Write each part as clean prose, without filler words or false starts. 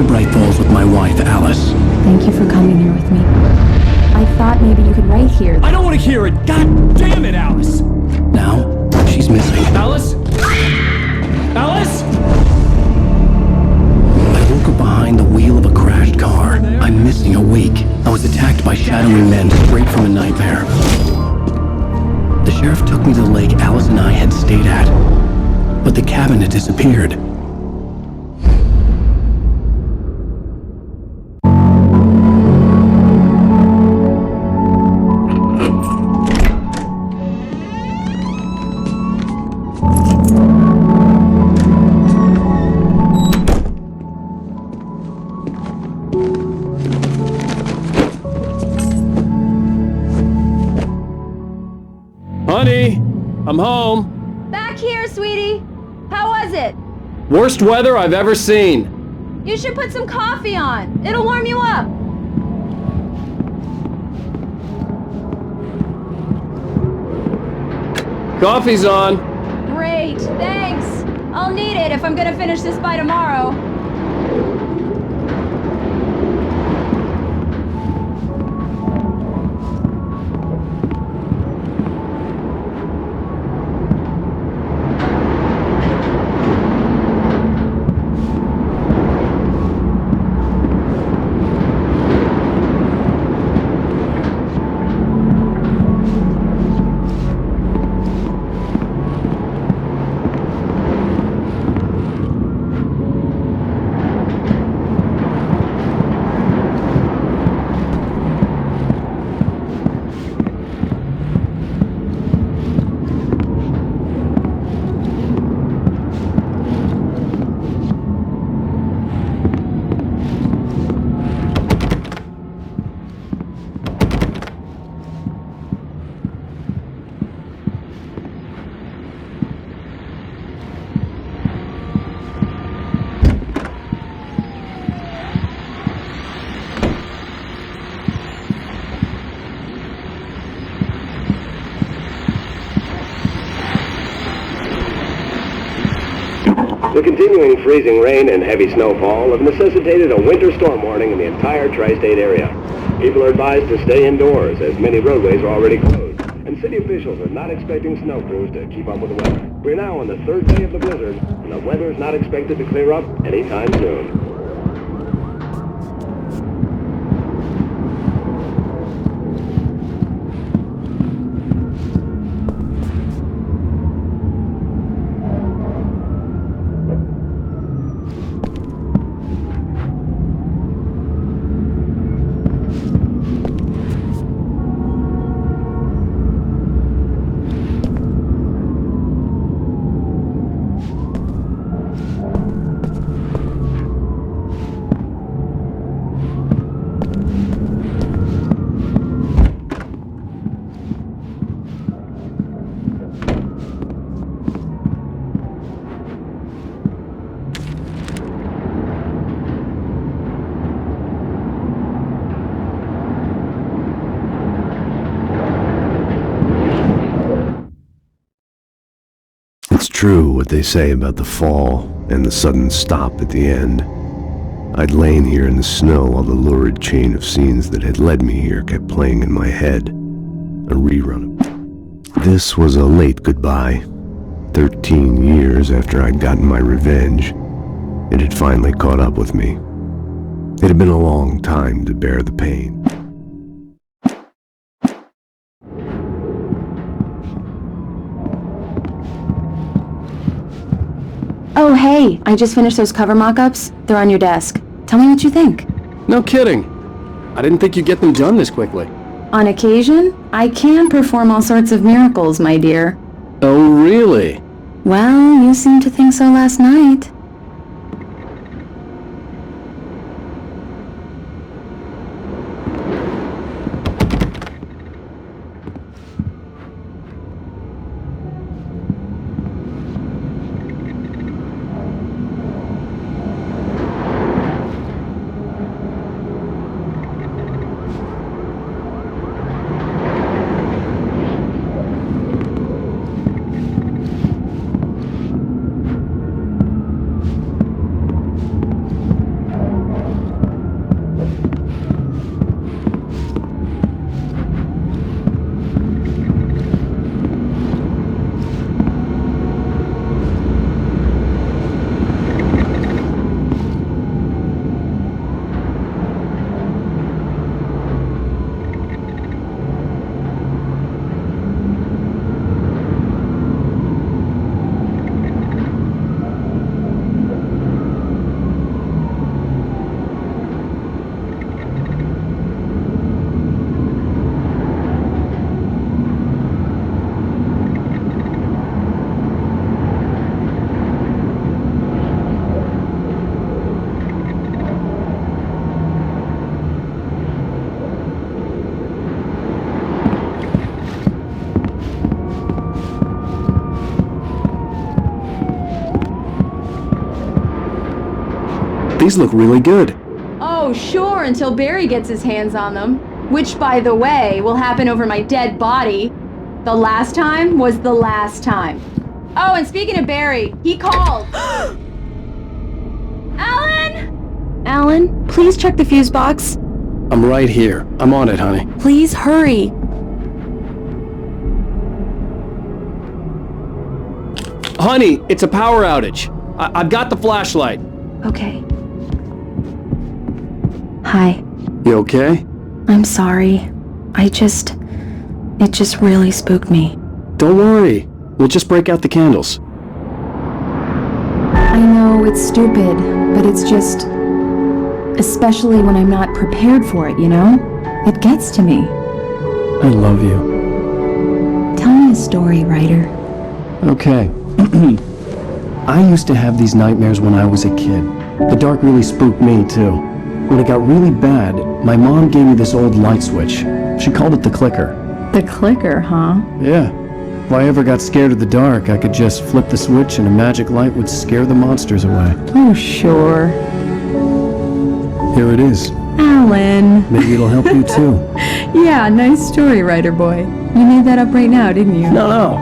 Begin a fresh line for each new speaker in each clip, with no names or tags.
to Bright Falls with my wife, Alice.
Thank you for coming here with me. I thought maybe you could write here.
I don't want to hear it! God damn it, Alice!
Now, she's missing.
Alice? Alice?
I woke up behind the wheel of a crashed car. I'm missing a week. I was attacked by shadowy men straight from a nightmare. The sheriff took me to the lake Alice and I had stayed at, but the cabin had disappeared.
Honey, I'm home.
Back here, sweetie. How was it?
Worst weather I've ever seen.
You should put some coffee on. It'll warm you up.
Coffee's on.
Great, thanks. I'll need it if I'm gonna finish this by tomorrow.
The continuing freezing rain and heavy snowfall have necessitated a winter storm warning in the entire tri-state area. People are advised to stay indoors as many roadways are already closed, and city officials are not expecting snow crews to keep up with the weather. We're now on the third day of the blizzard, and the weather is not expected to clear up anytime soon.
It's true what they say about the fall and the sudden stop at the end. I'd lain here in the snow while the lurid chain of scenes that had led me here kept playing in my head. A rerun. This was a late goodbye. 13 years after I'd gotten my revenge, it had finally caught up with me. It had been a long time to bear the pain.
Oh, hey, I just finished those cover mock-ups. They're on your desk. Tell me what you think.
No kidding. I didn't think you'd get them done this quickly.
On occasion, I can perform all sorts of miracles, my dear.
Oh, really?
Well, you seemed to think so last night.
These look really good.
Oh, sure, until Barry gets his hands on them. Which, by the way, will happen over my dead body. The last time was the last time. Oh, and speaking of Barry, he called. Alan?
Alan, please check the fuse box.
I'm right here. I'm on it, honey.
Please hurry.
Honey, it's a power outage. I've got the flashlight.
Okay. Hi.
You okay?
I'm sorry. It just really spooked me.
Don't worry. We'll just break out the candles.
I know it's stupid, but it's just... Especially when I'm not prepared for it, you know? It gets to me.
I love you.
Tell me a story, writer.
Okay. I used to have these nightmares when I was a kid. The dark really spooked me, too. When it got really bad, my mom gave me this old light switch. She called it the clicker.
The clicker, huh?
Yeah. If I ever got scared of the dark, I could just flip the switch and a magic light would scare the monsters away.
Oh, sure.
Here it is.
Alan.
Maybe it'll help you, too.
Yeah, nice story, writer boy. You made that up right now, didn't you?
No.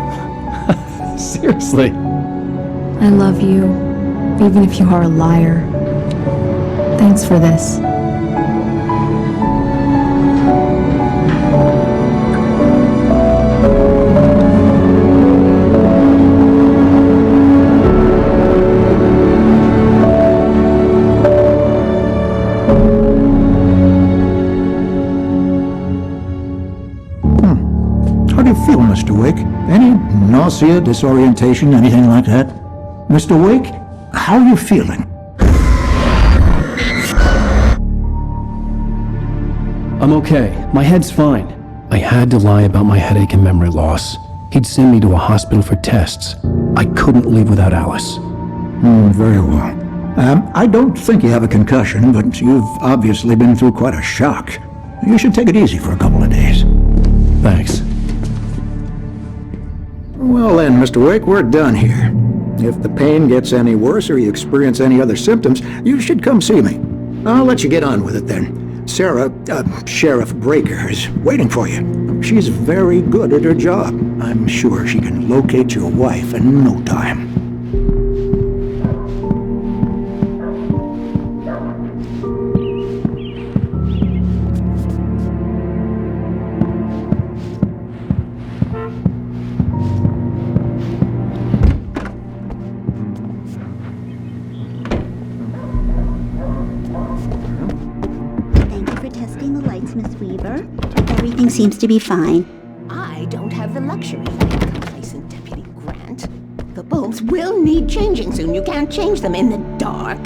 Seriously.
I love you, even if you are a liar. Thanks for this.
How do you feel, Mr. Wake? Any nausea, disorientation, anything like that? Mr. Wake, how are you feeling?
I'm okay. My head's fine. I had to lie about my headache and memory loss. He'd send me to a hospital for tests. I couldn't leave without Alice.
Very well. I don't think you have a concussion, but you've obviously been through quite a shock. You should take it easy for a couple of days.
Thanks.
Well then, Mr. Wake, we're done here. If the pain gets any worse or you experience any other symptoms, you should come see me. I'll let you get on with it then. Sarah, Sheriff Breaker, is waiting for you. She's very good at her job. I'm sure she can locate your wife in no time.
Everything seems to be fine.
I don't have the luxury of being complacent, Deputy Grant. The bulbs will need changing soon. You can't change them in the dark.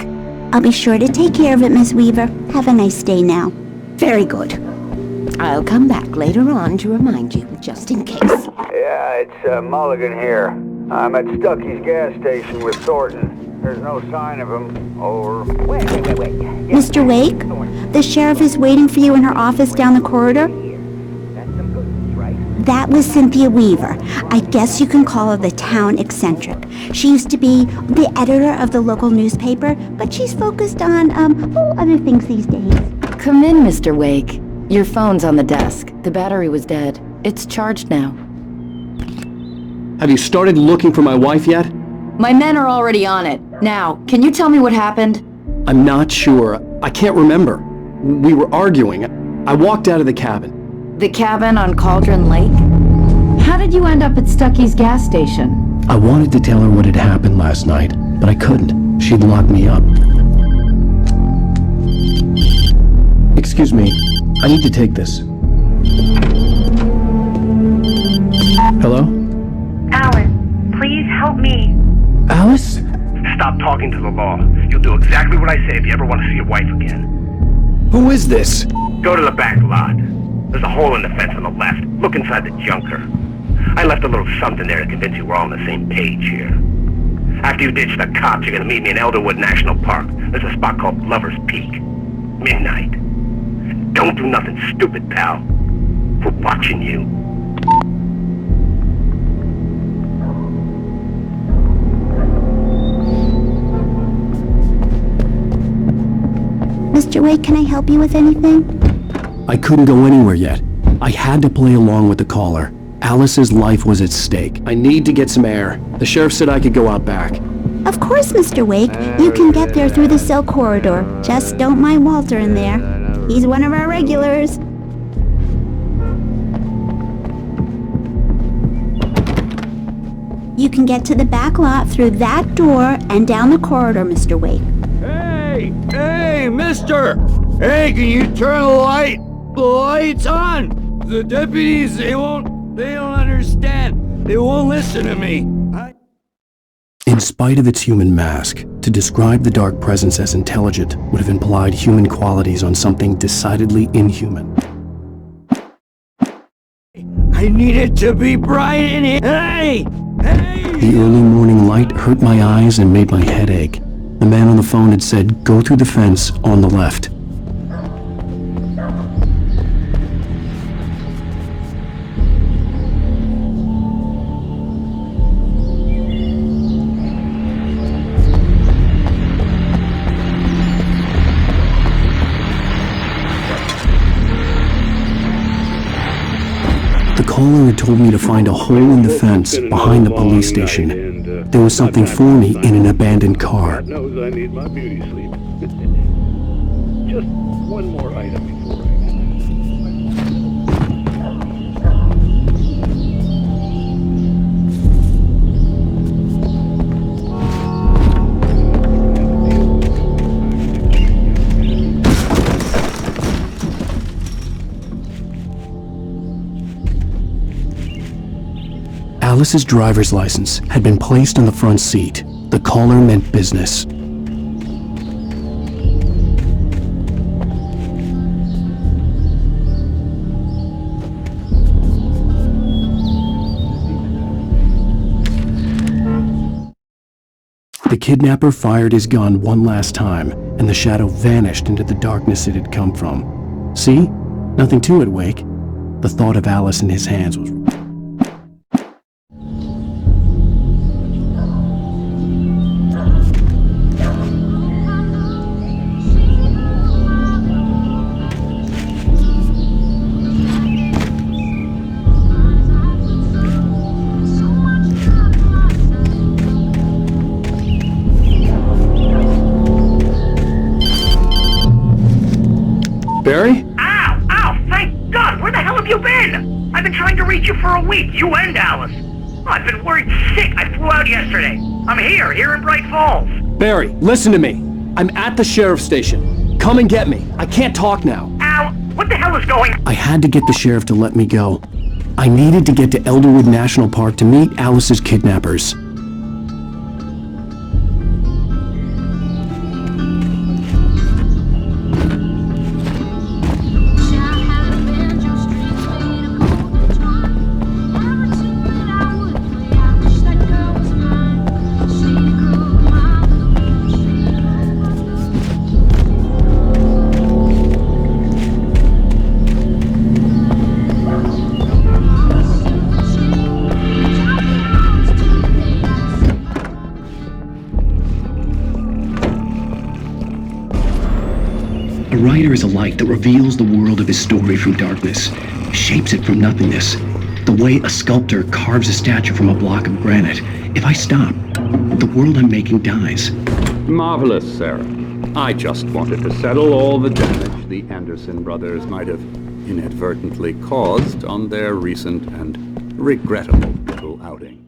I'll be sure to take care of it, Miss Weaver. Have a nice day now.
Very good. I'll come back later on to remind you, just in case.
Yeah, it's Mulligan here. I'm at Stucky's gas station with Thornton. There's no sign of him. Over.
Wait.
Mr. Wake, the sheriff is waiting for you in her office down the corridor. That was Cynthia Weaver. I guess you can call her the town eccentric. She used to be the editor of the local newspaper, but she's focused on, other things these days.
Come in, Mr. Wake. Your phone's on the desk. The battery was dead. It's charged now.
Have you started looking for my wife yet?
My men are already on it. Now, can you tell me what happened?
I'm not sure. I can't remember. We were arguing. I walked out of the cabin.
The cabin on Cauldron Lake? How did you end up at Stucky's gas station?
I wanted to tell her what had happened last night, but I couldn't. She'd locked me up. Excuse me. I need to take this. Hello?
Alan, please help me.
Alice?
Stop talking to the law. You'll do exactly what I say if you ever want to see your wife again.
Who is this?
Go to the back lot. There's a hole in the fence on the left. Look inside the junker. I left a little something there to convince you we're all on the same page here. After you ditch the cops, you're gonna meet me in Elderwood National Park. There's a spot called Lover's Peak. Midnight. Don't do nothing stupid, pal. We're watching you.
Mr. Wake, can I help you with anything?
I couldn't go anywhere yet. I had to play along with the caller. Alice's life was at stake. I need to get some air. The sheriff said I could go out back.
Of course, Mr. Wake. You can get there through the cell corridor. Just don't mind Walter in there. He's one of our regulars. You can get to the back lot through that door and down the corridor, Mr. Wake.
Hey! Hey, mister! Hey, can you turn the light? The light's on! The deputies, they don't understand. They won't listen to me.
In spite of its human mask, to describe the dark presence as intelligent would have implied human qualities on something decidedly inhuman.
I need it to be bright in here. Hey! Hey!
The early morning light hurt my eyes and made my head ache. The man on the phone had said, "Go through the fence on the left." The caller had told me to find a hole in the fence behind the police station. There was something for me in an abandoned car.
God knows I need my beauty sleep. Just one more item before I...
Alice's driver's license had been placed on the front seat. The caller meant business. The kidnapper fired his gun one last time, and the shadow vanished into the darkness it had come from. See? Nothing to it, Wake. The thought of Alice in his hands was... Barry?
Ow! Ow! Thank God! Where the hell have you been? I've been trying to reach you for a week, you and Alice. Oh, I've been worried sick. I flew out yesterday. I'm here in Bright Falls.
Barry, listen to me. I'm at the sheriff's station. Come and get me. I can't talk now.
Ow! What the hell is going on?
I had to get the sheriff to let me go. I needed to get to Elderwood National Park to meet Alice's kidnappers. A writer is a light that reveals the world of his story from darkness, shapes it from nothingness. The way a sculptor carves a statue from a block of granite. If I stop, the world I'm making dies.
Marvelous, Sarah. I just wanted to settle all the damage the Anderson brothers might have inadvertently caused on their recent and regrettable little outing.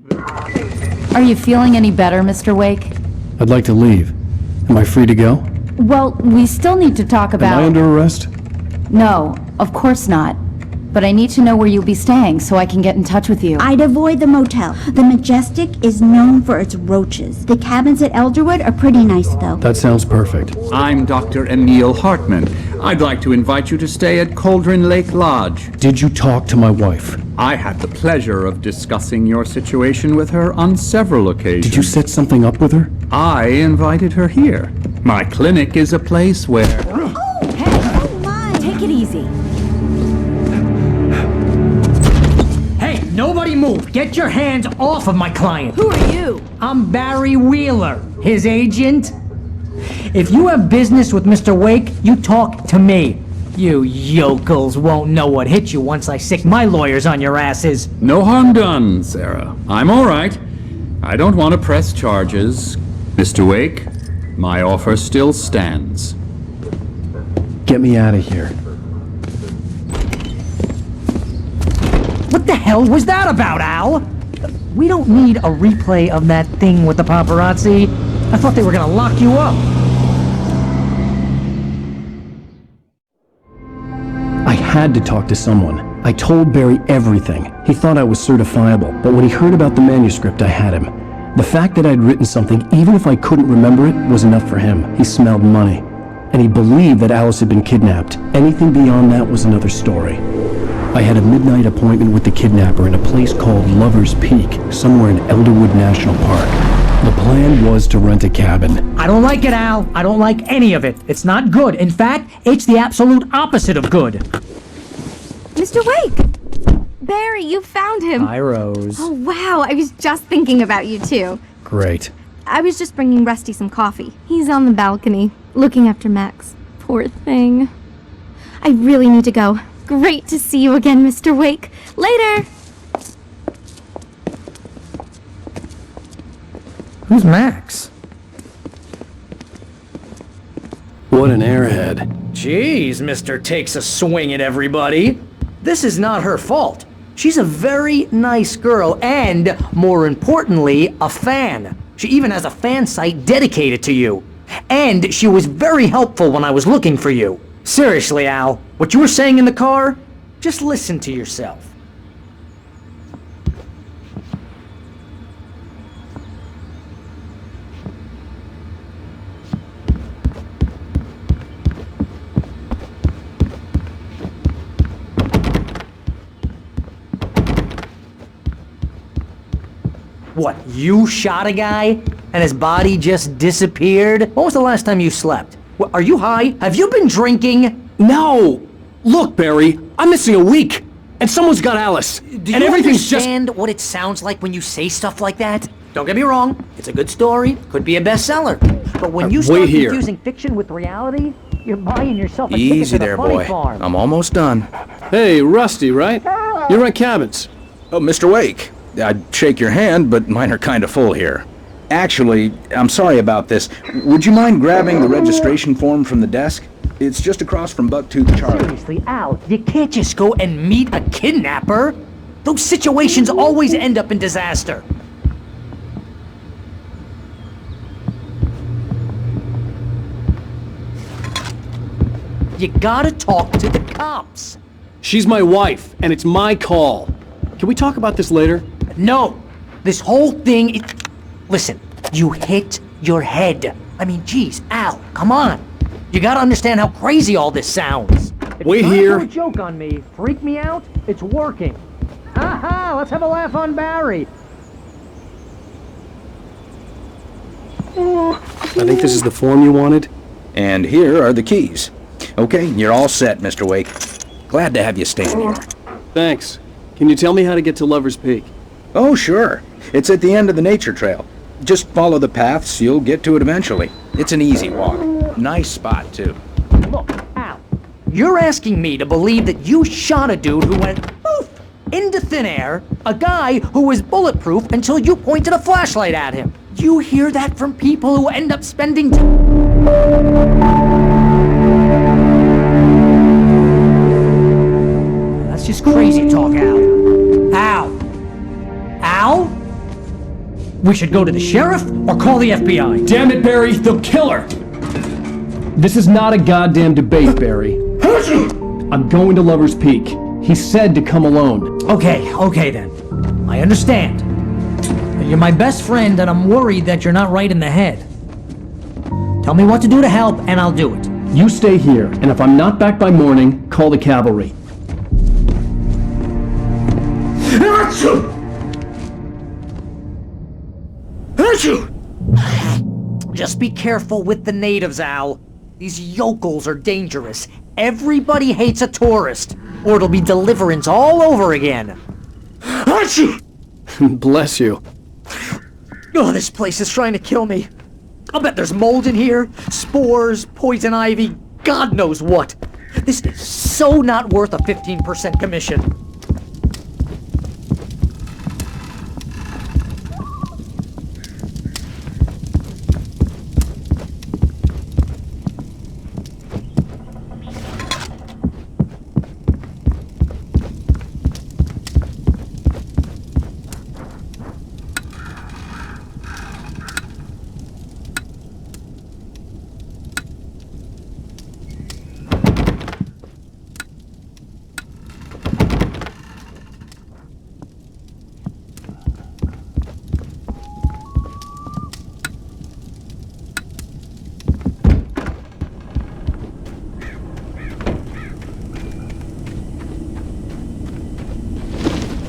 Are you feeling any better, Mr. Wake?
I'd like to leave. Am I free to go?
Well, we still need to talk about...
Am I under arrest?
No, of course not. But I need to know where you'll be staying so I can get in touch with you.
I'd avoid the motel. The Majestic is known for its roaches. The cabins at Elderwood are pretty nice, though.
That sounds perfect.
I'm Dr. Emil Hartman. I'd like to invite you to stay at Cauldron Lake Lodge.
Did you talk to my wife?
I had the pleasure of discussing your situation with her on several occasions.
Did you set something up with her?
I invited her here. My clinic is a place where...
Oh, hey! Oh, my! Take it easy.
Hey, nobody move! Get your hands off of my client!
Who are you?
I'm Barry Wheeler, his agent. If you have business with Mr. Wake, you talk to me. You yokels won't know what hit you once I sick my lawyers on your asses.
No harm done, Sarah. I'm all right. I don't want to press charges. Mr. Wake, my offer still stands.
Get me out of here.
What the hell was that about, Al? We don't need a replay of that thing with the paparazzi. I thought they were gonna lock you up.
I had to talk to someone. I told Barry everything. He thought I was certifiable, but when he heard about the manuscript, I had him. The fact that I'd written something, even if I couldn't remember it, was enough for him. He smelled money. And he believed that Alice had been kidnapped. Anything beyond that was another story. I had a midnight appointment with the kidnapper in a place called Lover's Peak, somewhere in Elderwood National Park. The plan was to rent a cabin.
I don't like it, Al. I don't like any of it. It's not good. In fact, it's the absolute opposite of good.
Mr. Wake! Barry, you found him.
Hi, Rose.
Oh, wow. I was just thinking about you, too.
Great.
I was just bringing Rusty some coffee. He's on the balcony, looking after Max. Poor thing. I really need to go. Great to see you again, Mr. Wake. Later!
Who's Max?
What an airhead.
Jeez, Mr. Takes a swing at everybody. This is not her fault. She's a very nice girl and, more importantly, a fan. She even has a fan site dedicated to you. And she was very helpful when I was looking for you. Seriously, Al, what you were saying in the car, just listen to yourself. What, you shot a guy and his body just disappeared? When was the last time you slept? What, are you high? Have you been drinking?
No! Look, Barry, I'm missing a week, and someone's got Alice,
Do you understand what it sounds like when you say stuff like that? Don't get me wrong, it's a good story, could be a bestseller. But when you start confusing fiction with reality, you're buying yourself a ticket to the funny farm.
I'm almost done.
Hey, Rusty, right? You rent cabins.
Oh, Mr. Wake. I'd shake your hand, but mine are kind of full here. Actually, I'm sorry about this. Would you mind grabbing the registration form from the desk? It's just across from Bucktooth Charlie.
Seriously, Al, you can't just go and meet a kidnapper. Those situations always end up in disaster. You gotta talk to the cops.
She's my wife, and it's my call. Can we talk about this later?
No! This whole thing is... Listen, you hit your head. I mean, geez, Al, come on. You gotta understand how crazy all this sounds.
Wait here.
If you a joke on me, freak me out, it's working. Haha, let's have a laugh on Barry.
I think this is the form you wanted.
And here are the keys. Okay, you're all set, Mr. Wake. Glad to have you staying here.
Thanks. Can you tell me how to get to Lover's Peak?
Oh, sure. It's at the end of the nature trail. Just follow the paths, you'll get to it eventually. It's an easy walk. Nice spot, too.
Look, Al, you're asking me to believe that you shot a dude who went poof into thin air, a guy who was bulletproof until you pointed a flashlight at him. You hear that from people who end up spending That's just crazy talk, Al. Al? Al? We should go to the sheriff or call the FBI.
Damn it, Barry, they'll kill her! This is not a goddamn debate, Barry. I'm going to Lover's Peak. He said to come alone.
Okay then. I understand. You're my best friend and I'm worried that you're not right in the head. Tell me what to do to help and I'll do it.
You stay here, and if I'm not back by morning, call the cavalry.
Just be careful with the natives, Al. These yokels are dangerous. Everybody hates a tourist, or it'll be Deliverance all over again.
Bless you.
Oh, this place is trying to kill me. I'll bet there's mold in here, spores, poison ivy, God knows what. This is so not worth a 15% commission.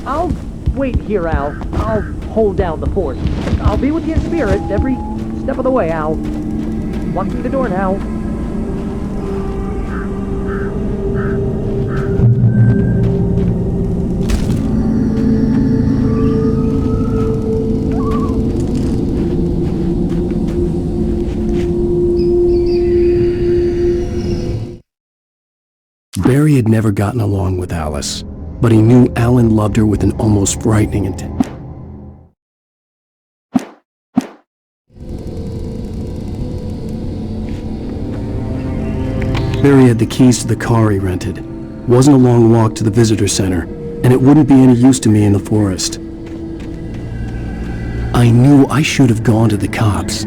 I'll wait here, Al. I'll hold down the fort. I'll be with you in spirit every step of the way, Al. Walk through the door now.
Barry had never gotten along with Alice, but he knew Alan loved her with an almost frightening intent. Barry had the keys to the car he rented. It wasn't a long walk to the visitor center, and it wouldn't be any use to me in the forest. I knew I should have gone to the cops.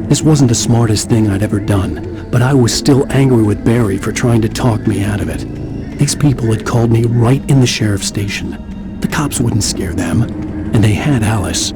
This wasn't the smartest thing I'd ever done, but I was still angry with Barry for trying to talk me out of it. These people had called me right in the sheriff's station. The cops wouldn't scare them, and they had Alice.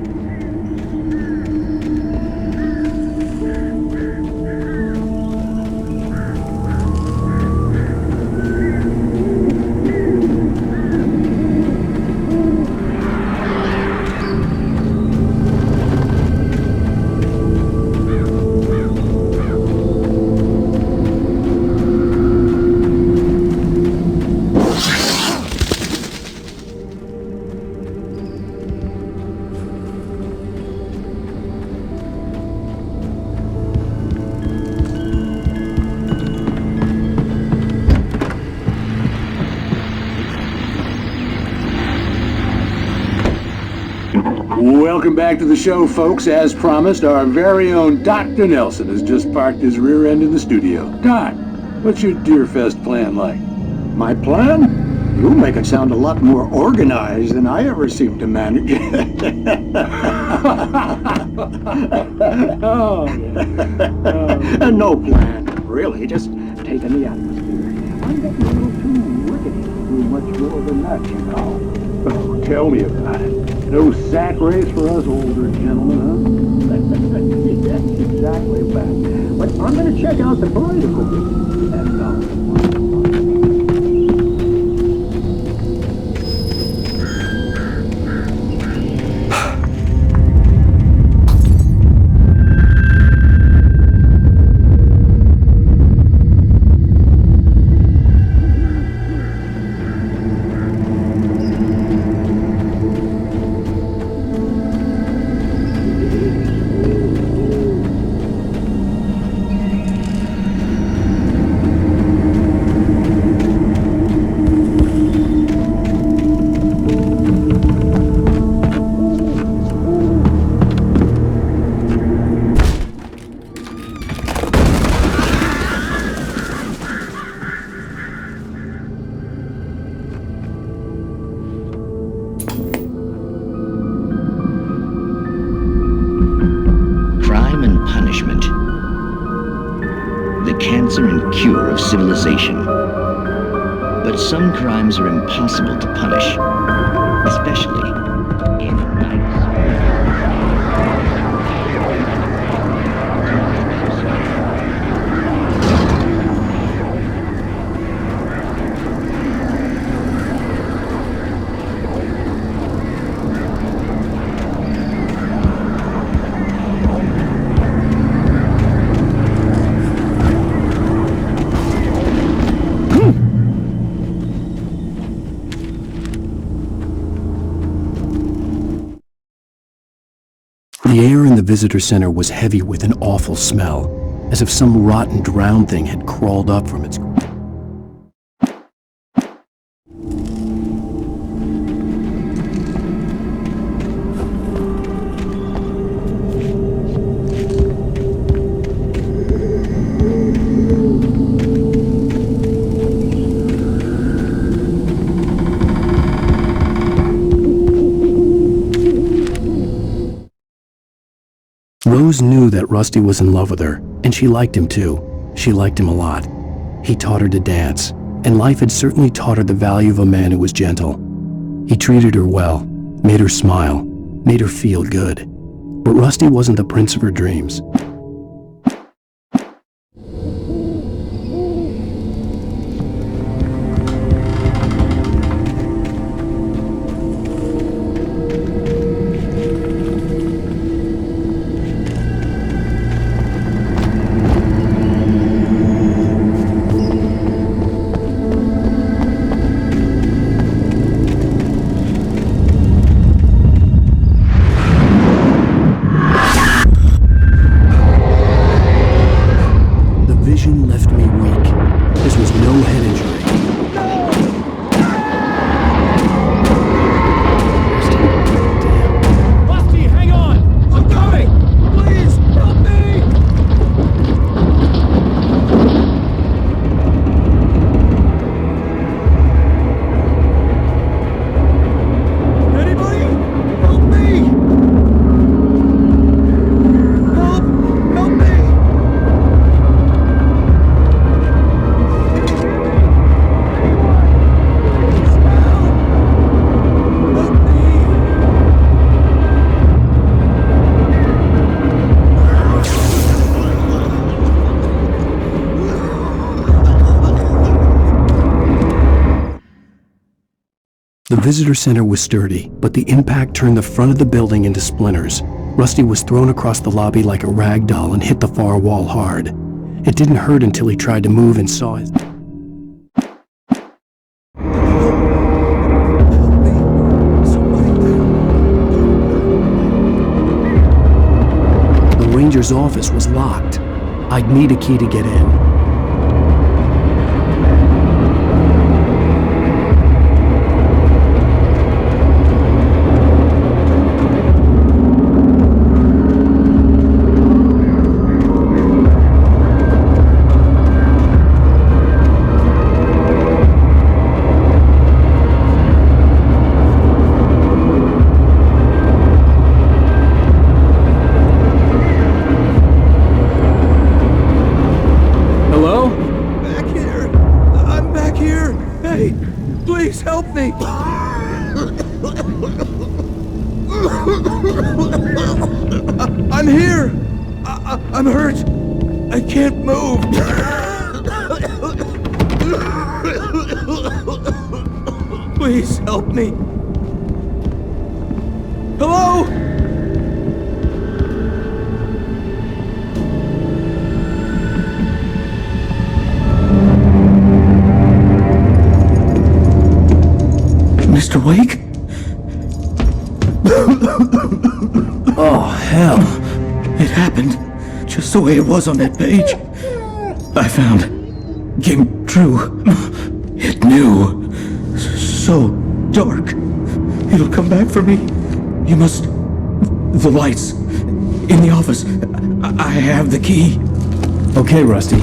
Welcome back to the show, folks. As promised, our very own Dr. Nelson has just parked his rear end in the studio. Doc, what's your Deerfest plan like?
My plan? You make it sound a lot more organized than I ever seem to manage. No plan, really. Just taking the atmosphere. I'm getting a little too rickety to do much more than that, you know.
Oh, tell me about it. No sack race for us older gentlemen, huh?
That's exactly right. But I'm going to check out the political business. And,
cancer and cure of civilization. But some crimes are impossible to punish, especially in nights.
visitor center was heavy with an awful smell, as if some rotten drowned thing had crawled up from its... Rose knew that Rusty was in love with her, and she liked him too. She liked him a lot. He taught her to dance, and life had certainly taught her the value of a man who was gentle. He treated her well, made her smile, made her feel good. But Rusty wasn't the prince of her dreams. The visitor center was sturdy, but the impact turned the front of the building into splinters. Rusty was thrown across the lobby like a rag doll and hit the far wall hard. It didn't hurt until he tried to move and saw it. The ranger's office was locked. I'd need a key to get in.
Help me! I'm here! I'm hurt! I can't move! Please help me! Hello? Mr. Wake? Oh, hell. It happened just the way it was on that page. I found. Came true. It knew. So dark. It'll come back for me. You must... The lights. In the office. I have the key.
Okay, Rusty.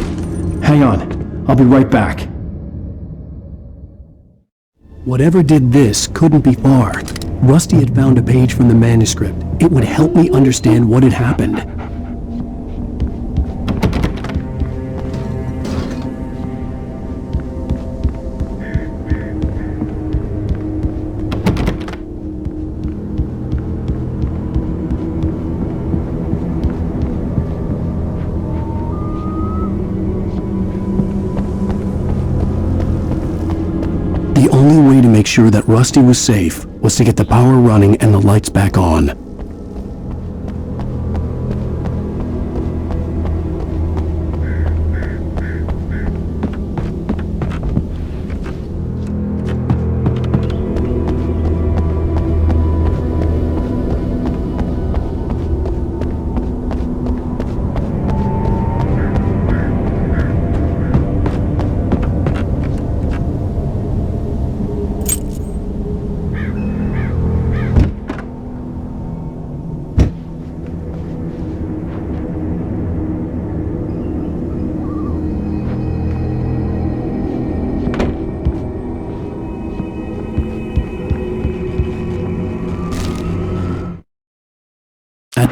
Hang on. I'll be right back.
Whatever did this couldn't be far. Rusty had found a page from the manuscript. It would help me understand what had happened. The only way to make sure that Rusty was safe was to get the power running and the lights back on.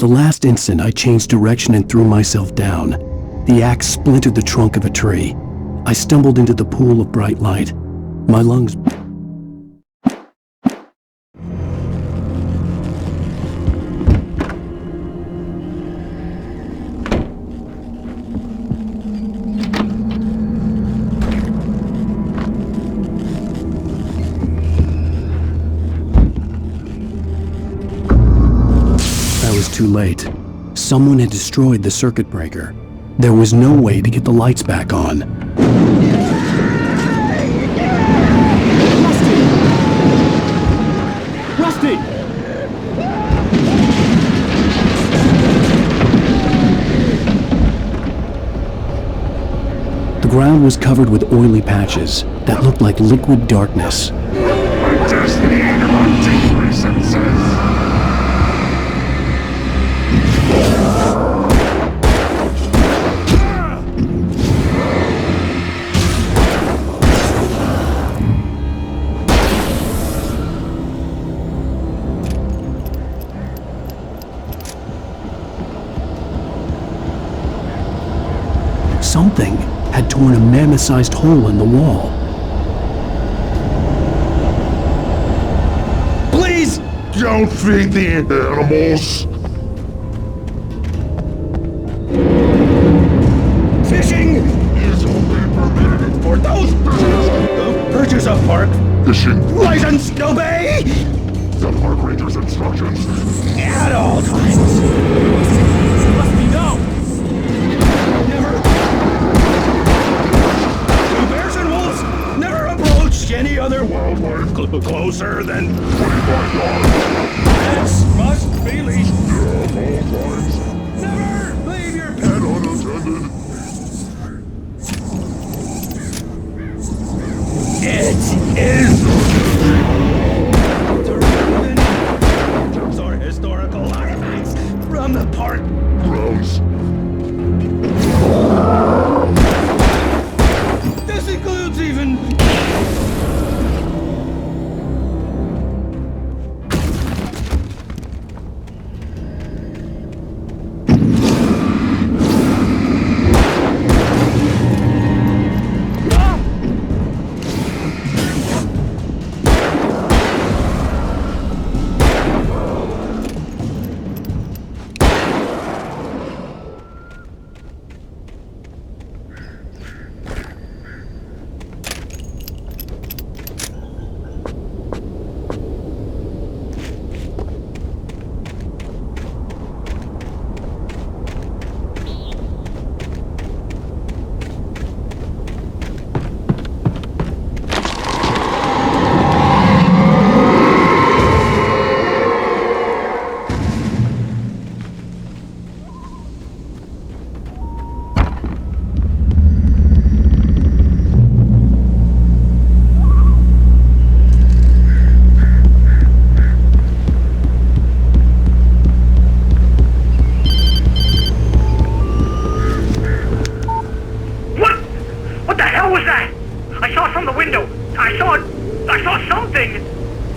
At the last instant, I changed direction and threw myself down. The axe splintered the trunk of a tree. I stumbled into the pool of bright light. My lungs... I was too late. Someone had destroyed the circuit breaker. There was no way to get the lights back on.
Rusty!
The ground was covered with oily patches that looked like liquid darkness. Something had torn a mammoth-sized hole in the wall.
Please! Don't feed the animals!
Fishing is only permitted for those persons who purchase a park
Fishing
license to obey
the park ranger's instructions
at all times. Must be no. Never. Bears and wolves never approach any other wildlife closer than 25 yards. Pets must be leashed. Never leave your pet unattended. It is or historical artifacts from the park grounds. This includes even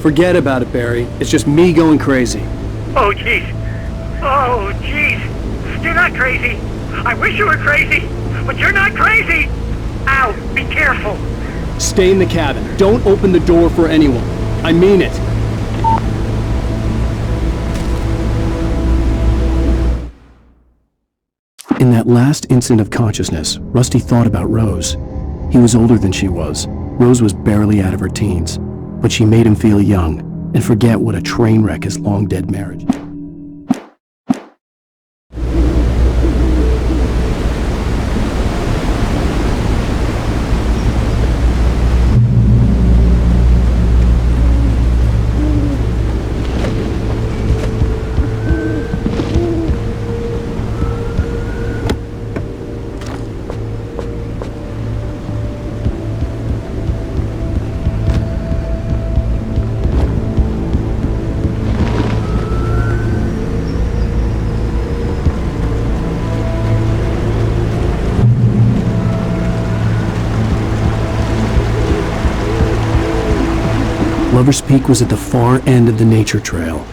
Forget about it, Barry. It's just me going crazy.
Oh, jeez. Oh, jeez. You're not crazy. I wish you were crazy, but you're not crazy. Ow, be careful.
Stay in the cabin. Don't open the door for anyone. I mean it.
In that last instant of consciousness, Rusty thought about Rose. He was older than she was. Rose was barely out of her teens, but she made him feel young and forget what a train wreck his long-dead marriage. Lover's Peak was at the far end of the nature trail.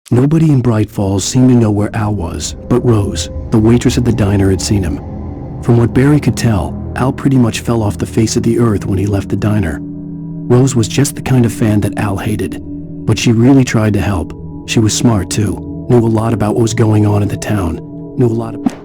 Nobody in Bright Falls seemed to know where Al was, but Rose, the waitress at the diner, had seen him. From what Barry could tell, Al pretty much fell off the face of the earth when he left the diner. Rose was just the kind of fan that Al hated, but she really tried to help. She was smart too, knew a lot about what was going on in the town, knew a lot of...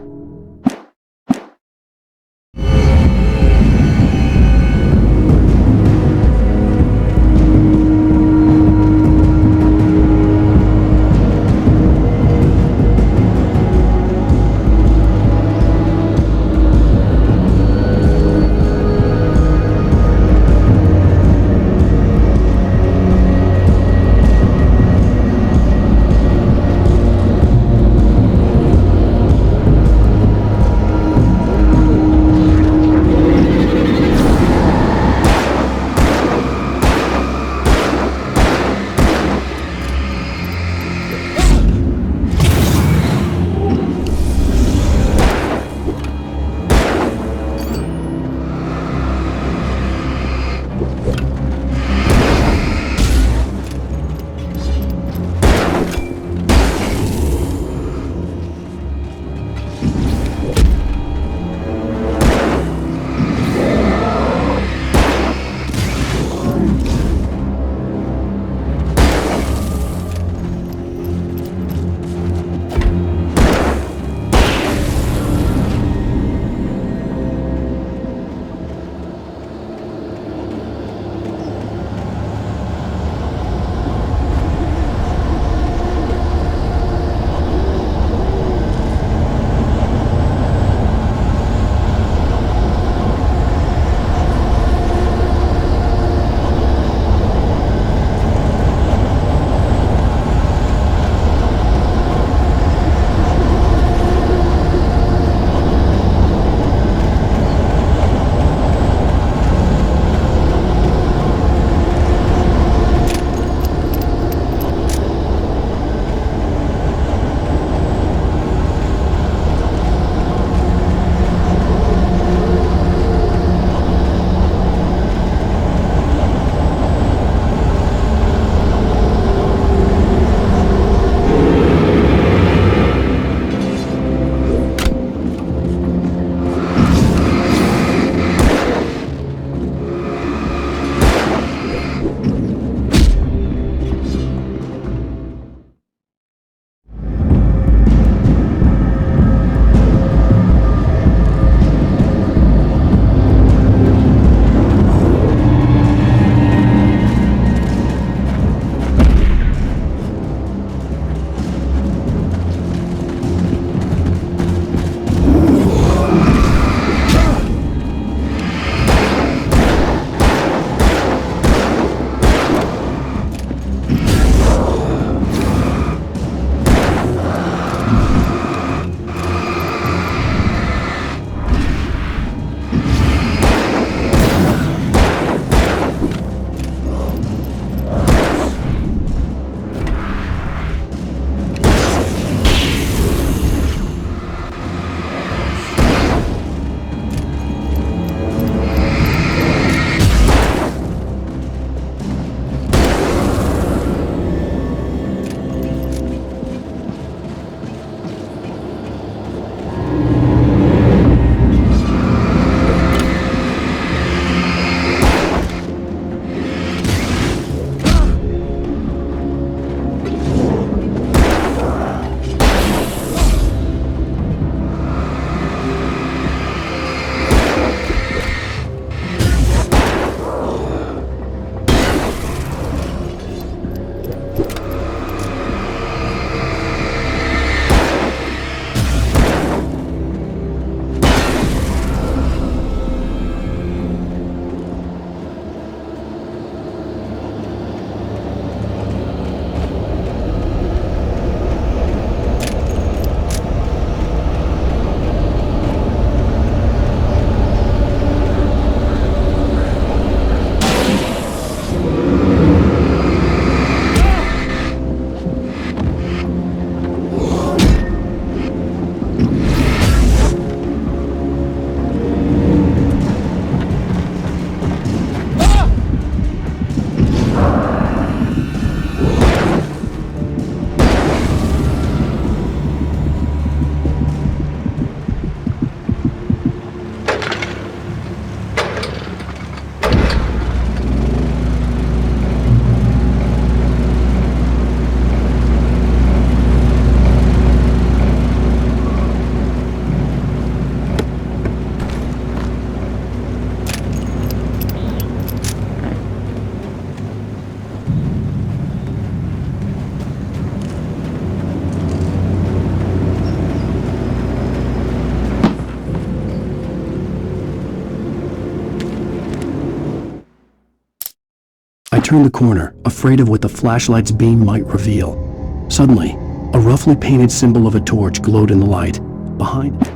turned the corner, afraid of what the flashlight's beam might reveal. Suddenly, a roughly painted symbol of a torch glowed in the light. Behind it,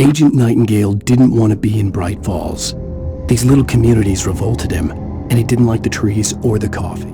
Agent Nightingale didn't want to be in Bright Falls. These little communities revolted him, and he didn't like the trees or the coffee.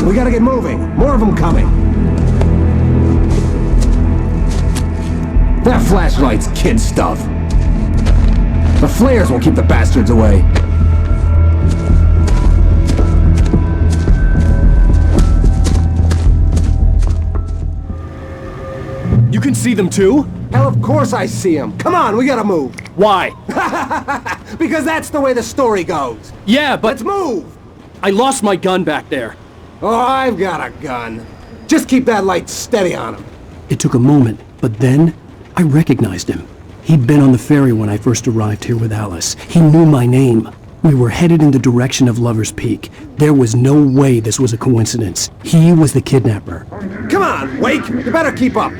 We gotta get moving. More of them coming.
That flashlight's kid stuff. The flares will keep the bastards away.
You can see them too?
Hell, of course I see them. Come on, we gotta move.
Why?
Because that's the way the story goes.
Yeah, but...
Let's move!
I lost my gun back there.
Oh, I've got a gun. Just keep that light steady on him.
It took a moment, but then I recognized him. He'd been on the ferry when I first arrived here with Alice. He knew my name. We were headed in the direction of Lover's Peak. There was no way this was a coincidence. He was the kidnapper.
Come on, Wake! You better keep up.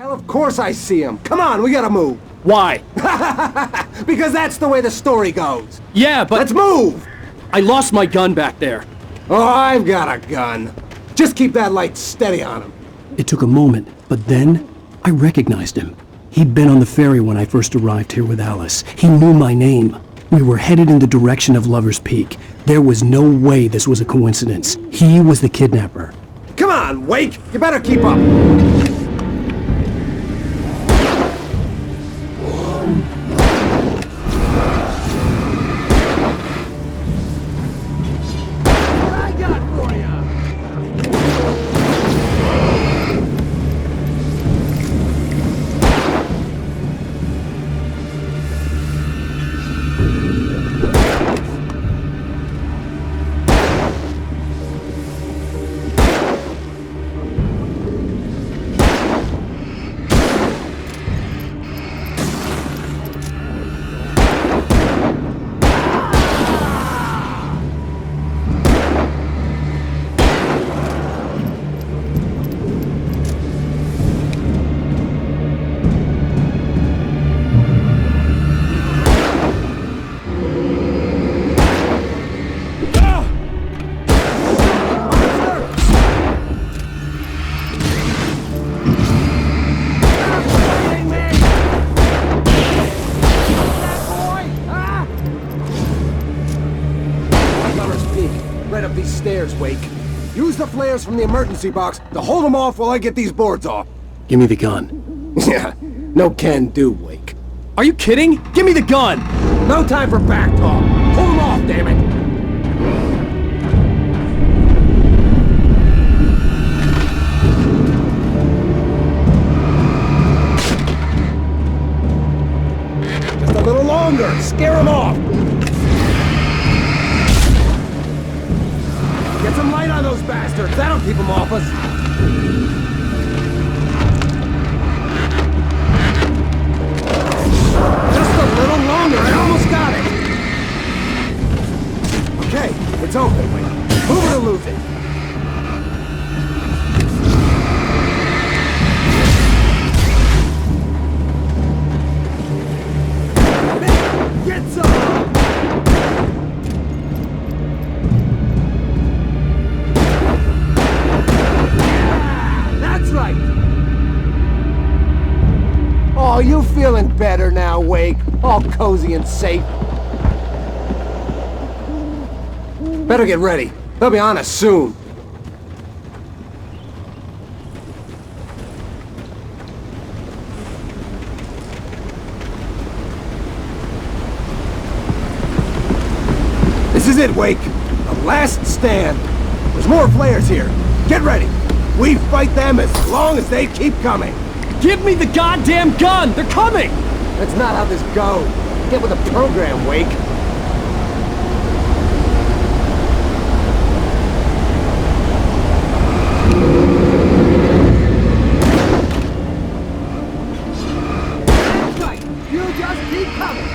Of course I see him. Come on, we gotta move.
Why?
Because that's the way the story goes.
Yeah, but...
Let's move!
I lost my gun back there.
Oh, I've got a gun. Just keep that light steady on him.
It took a moment, but then I recognized him. He'd been on the ferry when I first arrived here with Alice. He knew my name. We were headed in the direction of Lover's Peak. There was no way this was a coincidence. He was the kidnapper.
Come on, Wake! You better keep up. Right up these stairs, Wake. Use the flares from the emergency box to hold them off while I get these boards off.
Give me the gun.
Yeah, no can do, Wake.
Are you kidding? Give me the gun!
No time for back talk. Hold them off, damn it! Just a little longer. Scare them off. Get some light on those bastards. That'll keep them off us. Just a little longer. I almost got it. Okay, it's open. Wait. Move it or lose it. Get some! Oh, you feeling better now, Wake? All cozy and safe. Better get ready. They'll be on us soon. This is it, Wake. The last stand. There's more flares here. Get ready. We fight them as long as they keep coming.
Give me the goddamn gun! They're coming!
That's not how this goes. Get with the program, Wake. That's right. You just keep coming.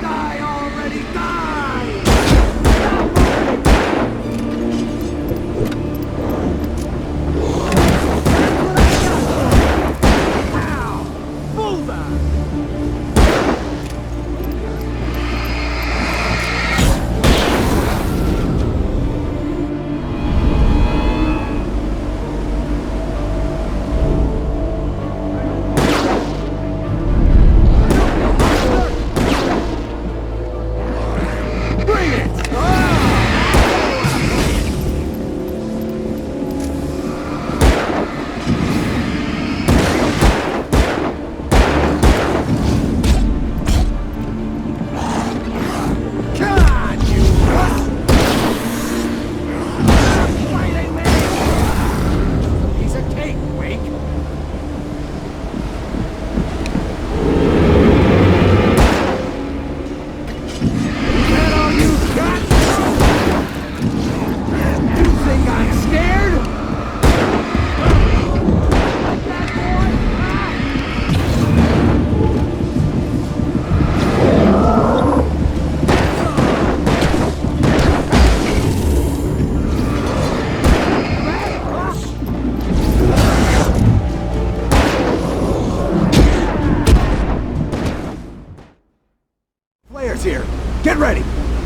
Die already, Players here. Get ready.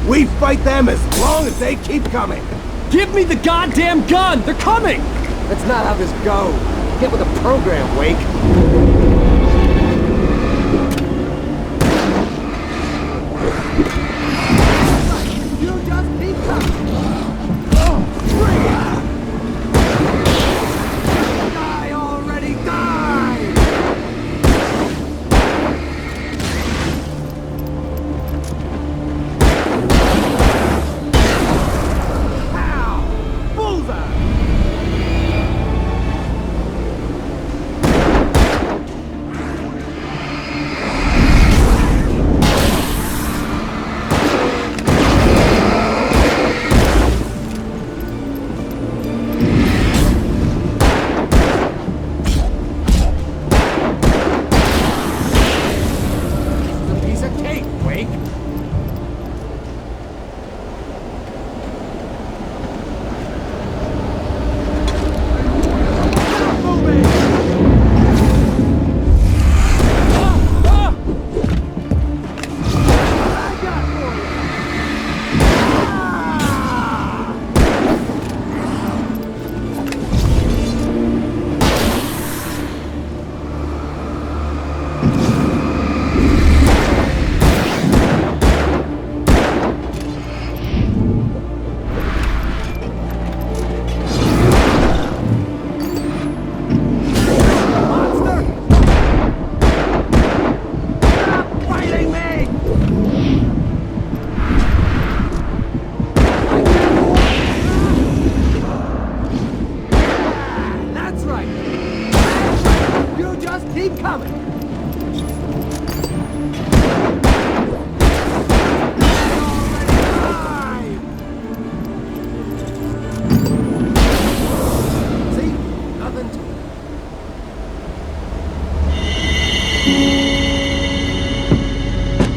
We fight them as long as they keep coming.
Give me the goddamn gun! They're coming!
That's not how this goes. Get with the program, Wake. You just keep coming. Bring it! Die already, die! Pow! Bullseye!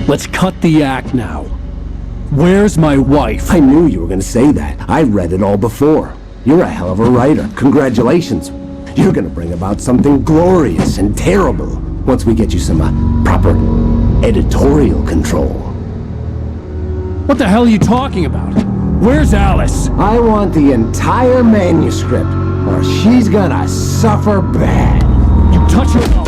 Let's cut the act now. Where's my wife?
I knew you were gonna say that. I read it all before. You're a hell of a writer. Congratulations. You're gonna bring about something glorious and terrible once we get you some proper editorial control.
What the hell are you talking about? Where's Alice?
I want the entire manuscript, or she's gonna suffer bad.
You touch her...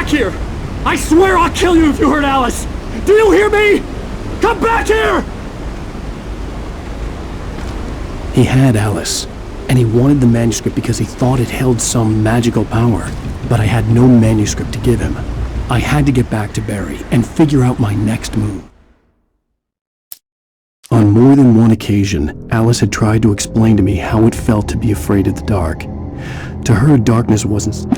Here! I swear I'll kill you if you hurt Alice! Do you hear me? Come back here! He had Alice, and he wanted the manuscript because he thought it held some magical power. But I had no manuscript to give him. I had to get back to Barry and figure out my next move. On more than one occasion, Alice had tried to explain to me how it felt to be afraid of the dark. To her, darkness wasn't...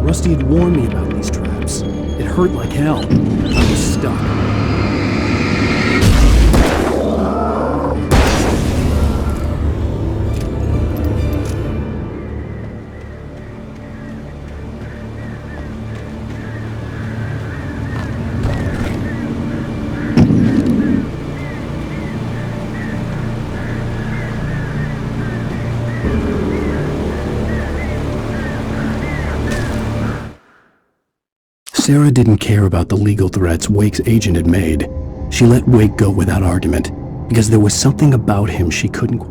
Rusty had warned me about these traps. It hurt like hell. I was stuck.
Sarah didn't care about the legal threats Wake's agent had made. She let Wake go without argument, because there was something about him she couldn't...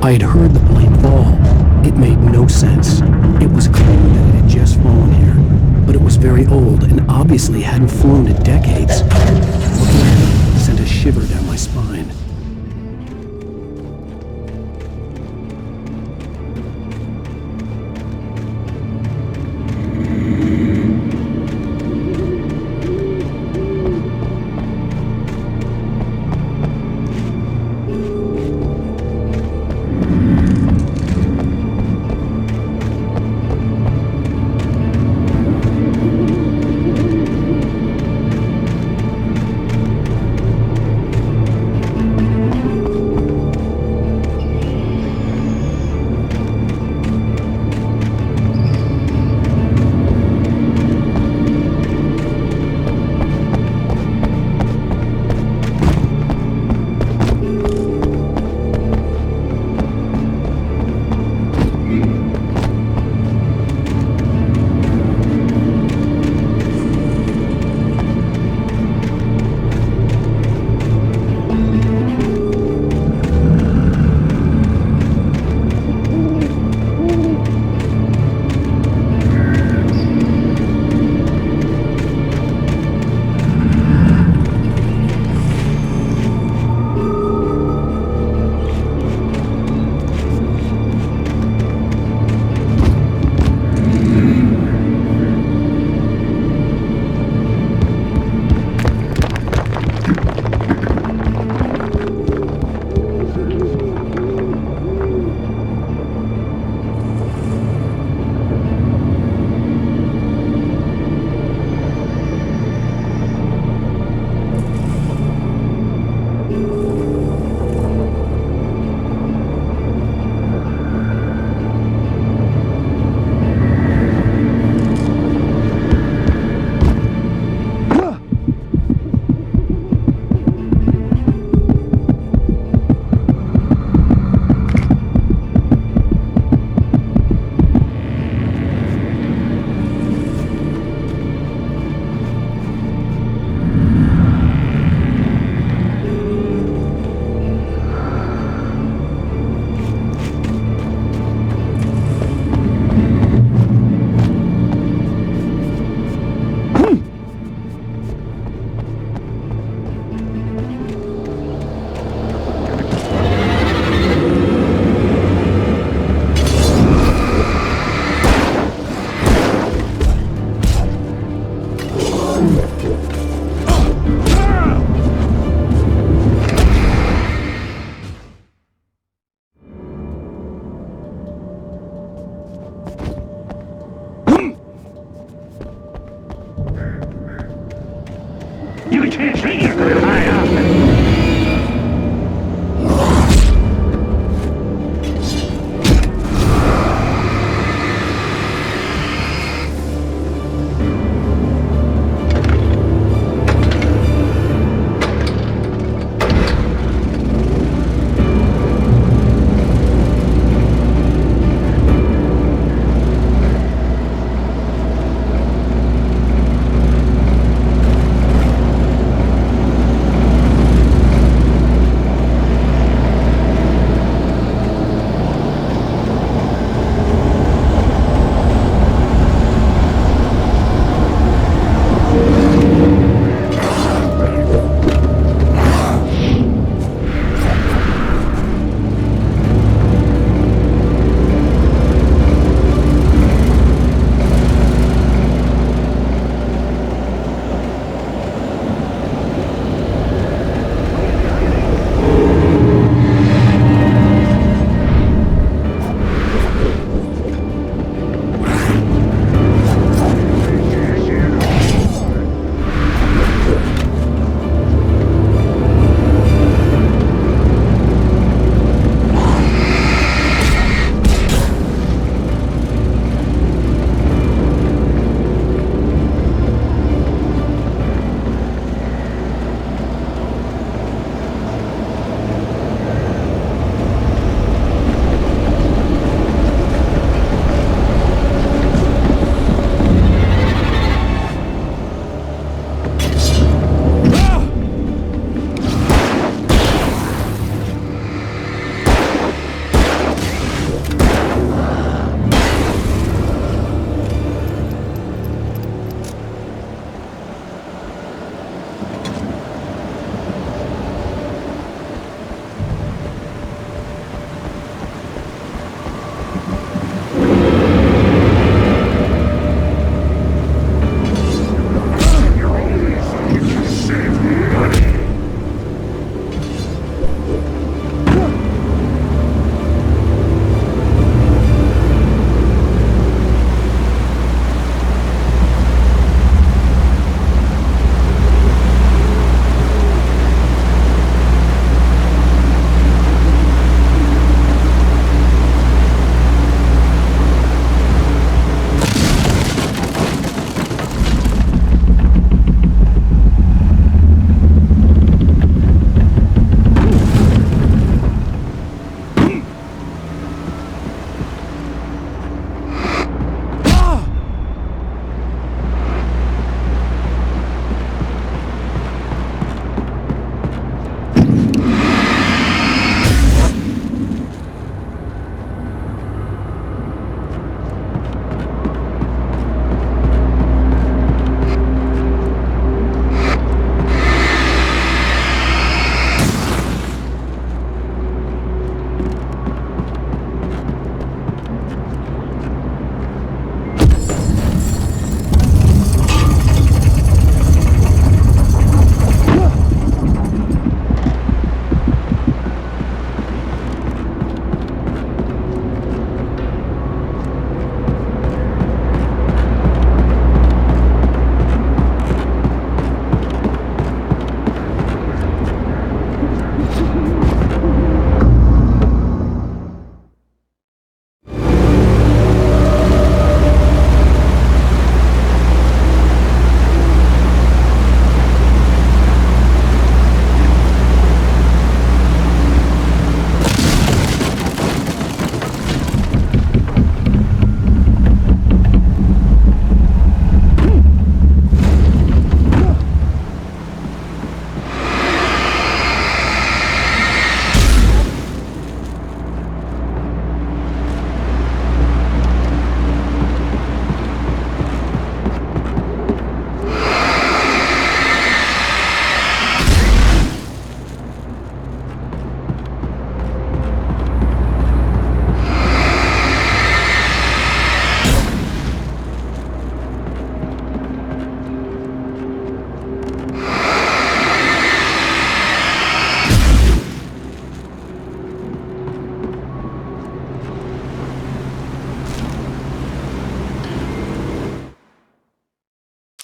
I had heard the plane fall. It made no sense. It was clear that it had just fallen here, but it was very old and obviously hadn't flown in decades. Looking at it sent a shiver down my spine.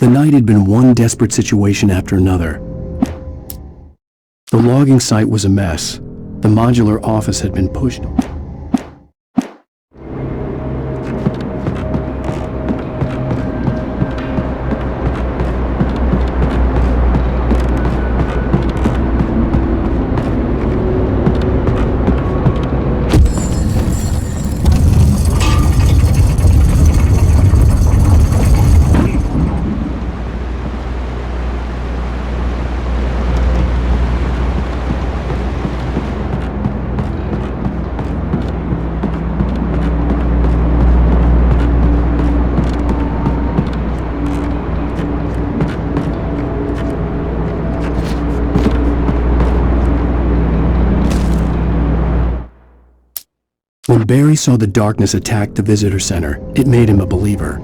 The night had been one desperate situation after another. The logging site was a mess. The modular office had been pushed. When Barry saw the darkness attack the visitor center, it made him a believer.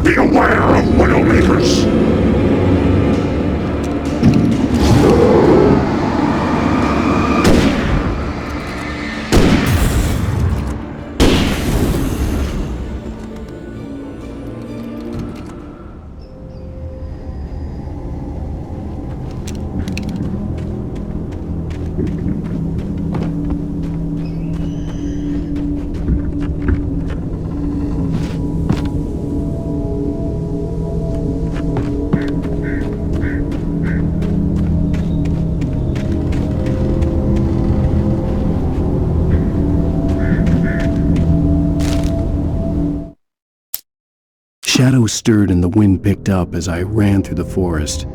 Beware of Widowmakers!
Shadows stirred and the wind picked up as I ran through the forest.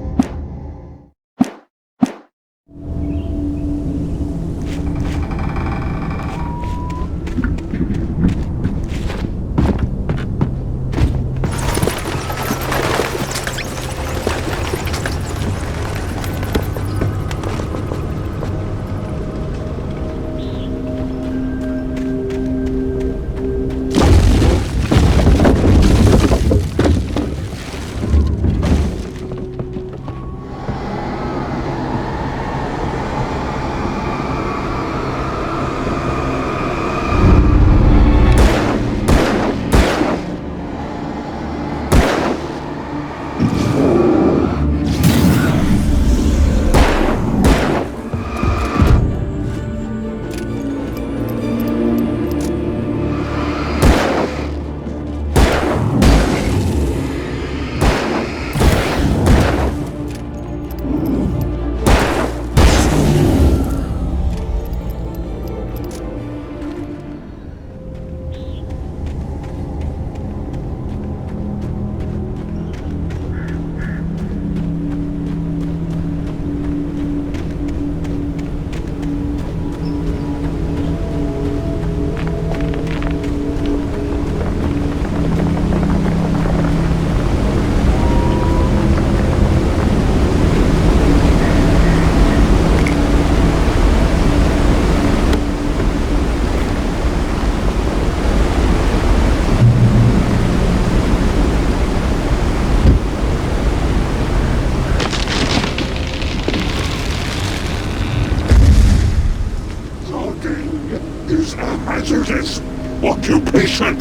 is a hazardous occupation.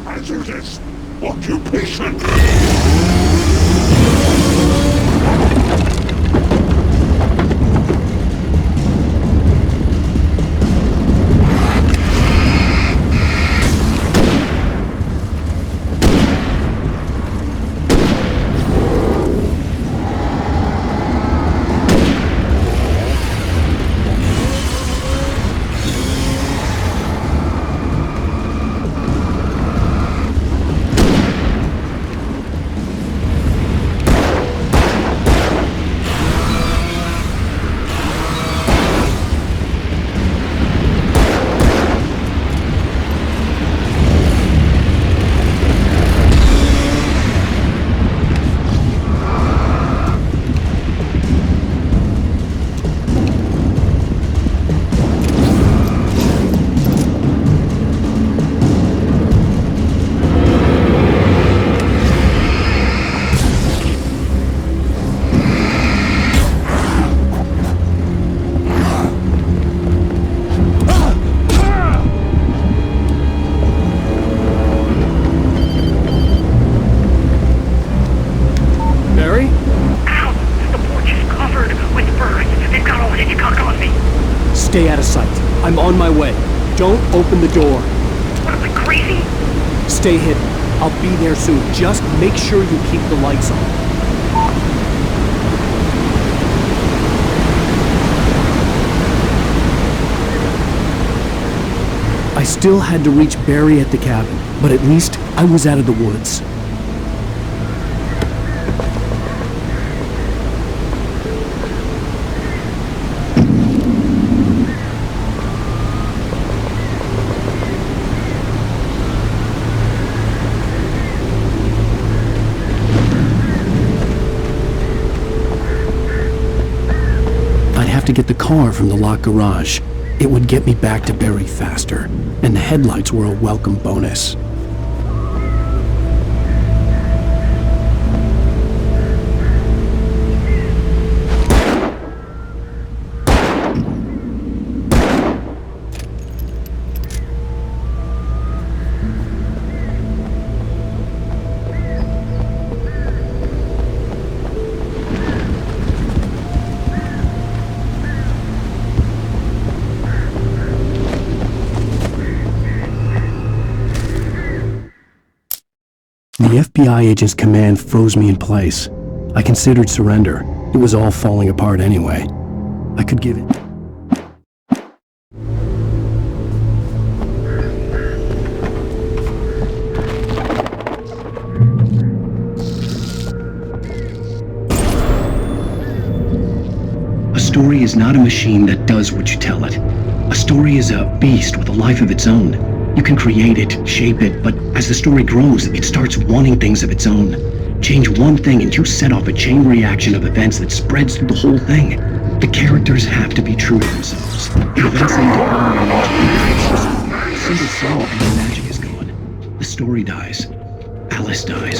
Hazardous occupation.
Stay out of sight. I'm on my way. Don't open the door.
What am I, crazy?
Stay hidden. I'll be there soon. Just make sure you keep the lights on. I still had to reach Barry at the cabin, but at least I was out of the woods. To get the car from the locked garage. It would get me back to Barry faster, and the headlights were a welcome bonus. The FBI agent's command froze me in place. I considered surrender. It was all falling apart anyway. I could give it. A story is not a machine that does what you tell it. A story is a beast with a life of its own. You can create it, shape it, but as the story grows, it starts wanting things of its own. Change one thing and you set off a chain reaction of events that spreads through the whole thing. The characters have to be true to themselves. The events they depend on a single cell and the magic is gone. The story dies. Alice dies.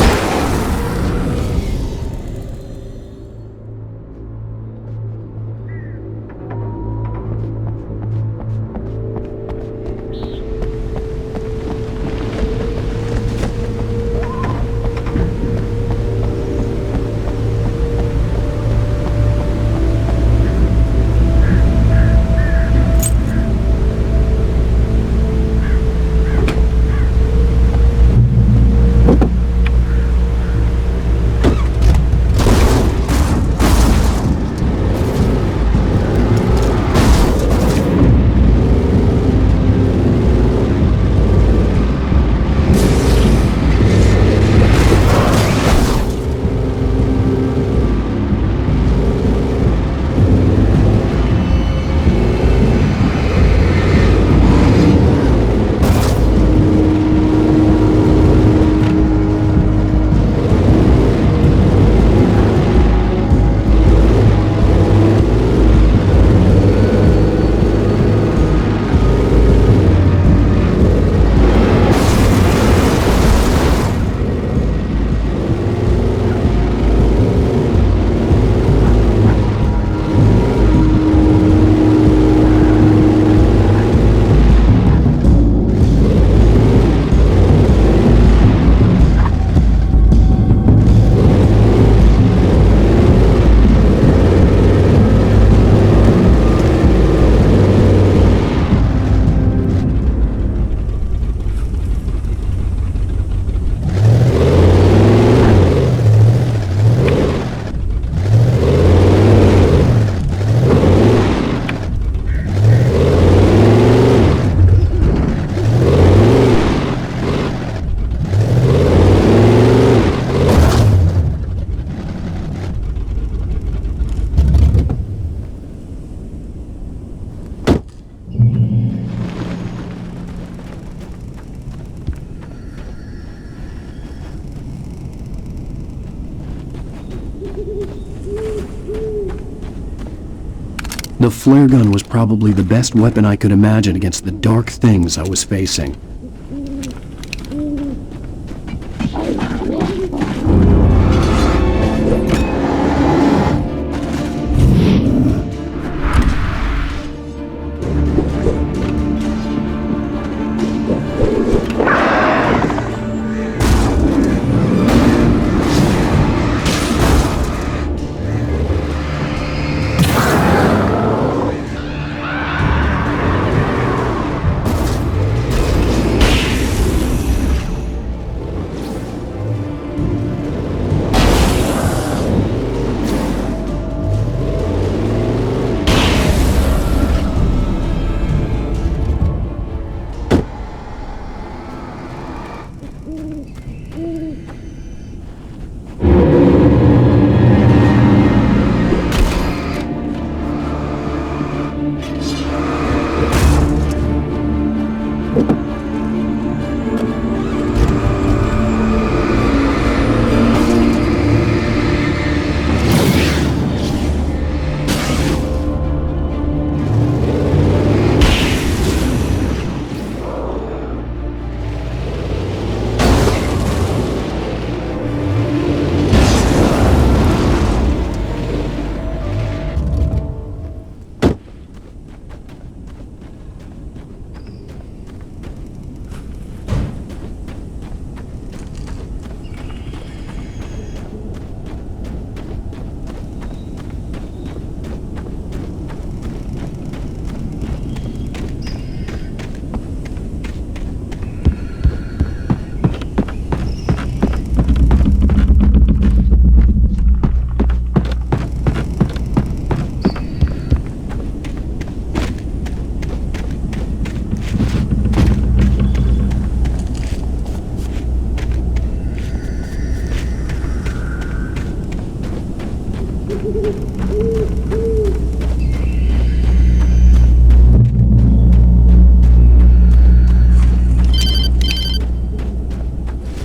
The flare gun was probably the best weapon I could imagine against the dark things I was facing.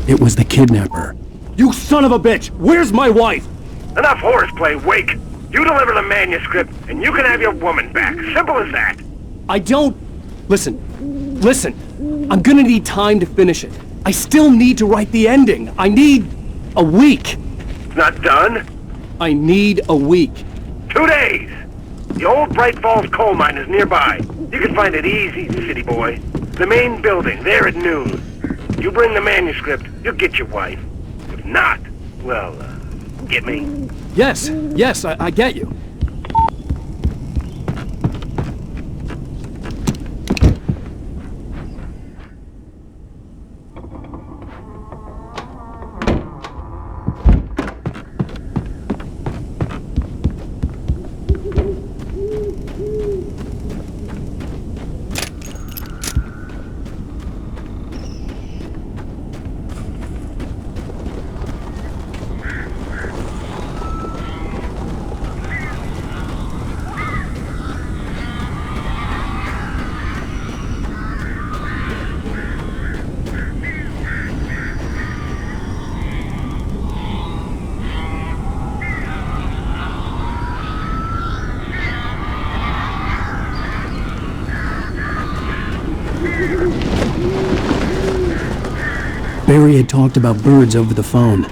It was the kidnapper.
You son of a bitch! Where's my wife?
Enough horseplay, Wake. You deliver the manuscript, and you can have your woman back. Simple as that.
I don't... Listen. I'm gonna need time to finish it. I still need to write the ending. I need a week.
Not done?
I need a week.
2 days. The old Bright Falls coal mine is nearby. You can find it easy, city boy. The main building, there at noon. You bring the manuscript, you'll get your wife. If not, well, get me?
Yes, I get you.
Barry had talked about birds over the phone.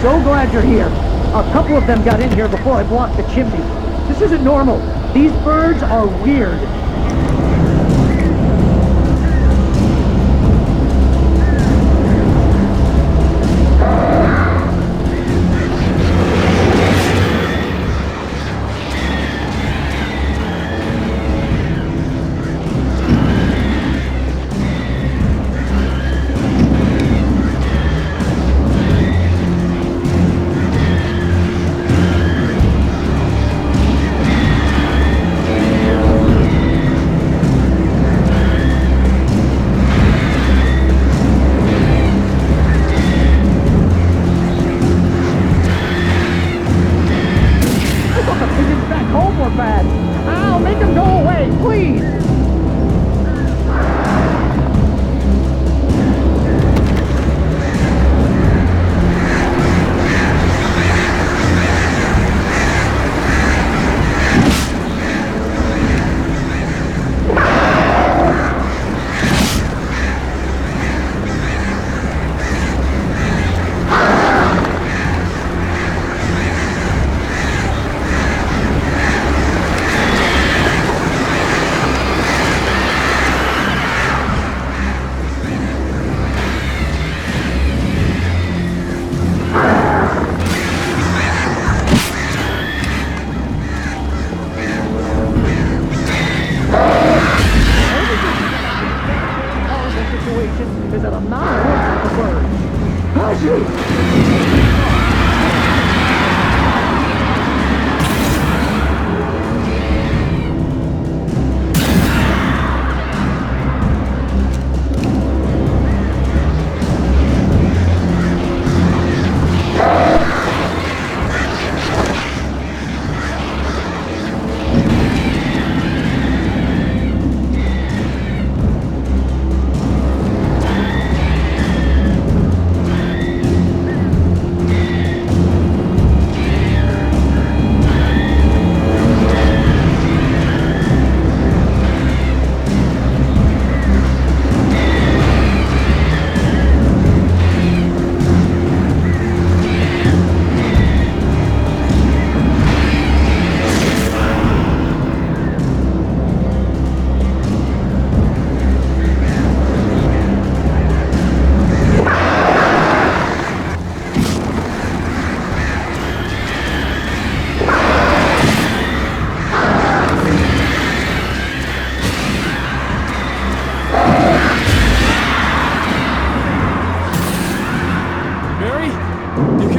So glad you're here. A couple of them got in here before I blocked the chimney. This isn't normal. These birds are weird. speed! Is that I'm not a horse with a bird. I'll shoot!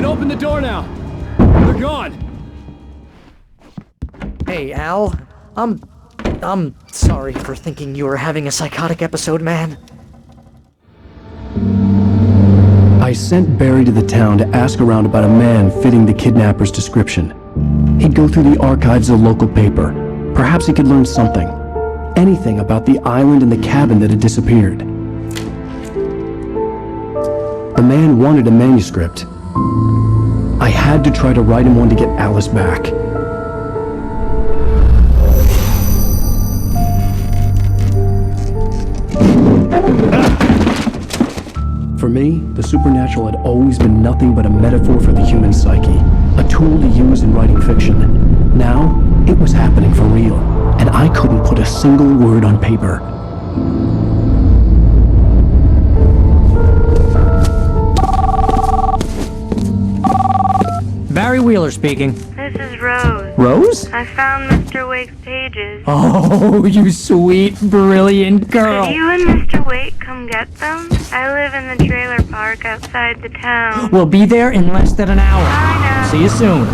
Open the door now. They're gone.
Hey, Al. I'm sorry for thinking you were having a psychotic episode, man.
I sent Barry to the town to ask around about a man fitting the kidnapper's description. He'd go through the archives of the local paper. Perhaps he could learn something. Anything about the island and the cabin that had disappeared. The man wanted a manuscript. I had to try to write him one to get Alice back. For me, the supernatural had always been nothing but a metaphor for the human psyche, a tool to use in writing fiction. Now, it was happening for real, and I couldn't put a single word on paper.
Barry Wheeler speaking.
This is Rose.
Rose?
I found Mr. Wake's pages.
Oh, you sweet, brilliant girl.
Could you and Mr. Wake come get them? I live in the trailer park outside the town.
We'll be there in less than an hour.
Bye now.
See you soon.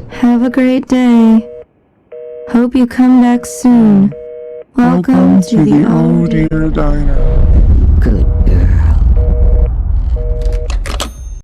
Have a great day. Hope you come back soon. Welcome to the old
dear diner.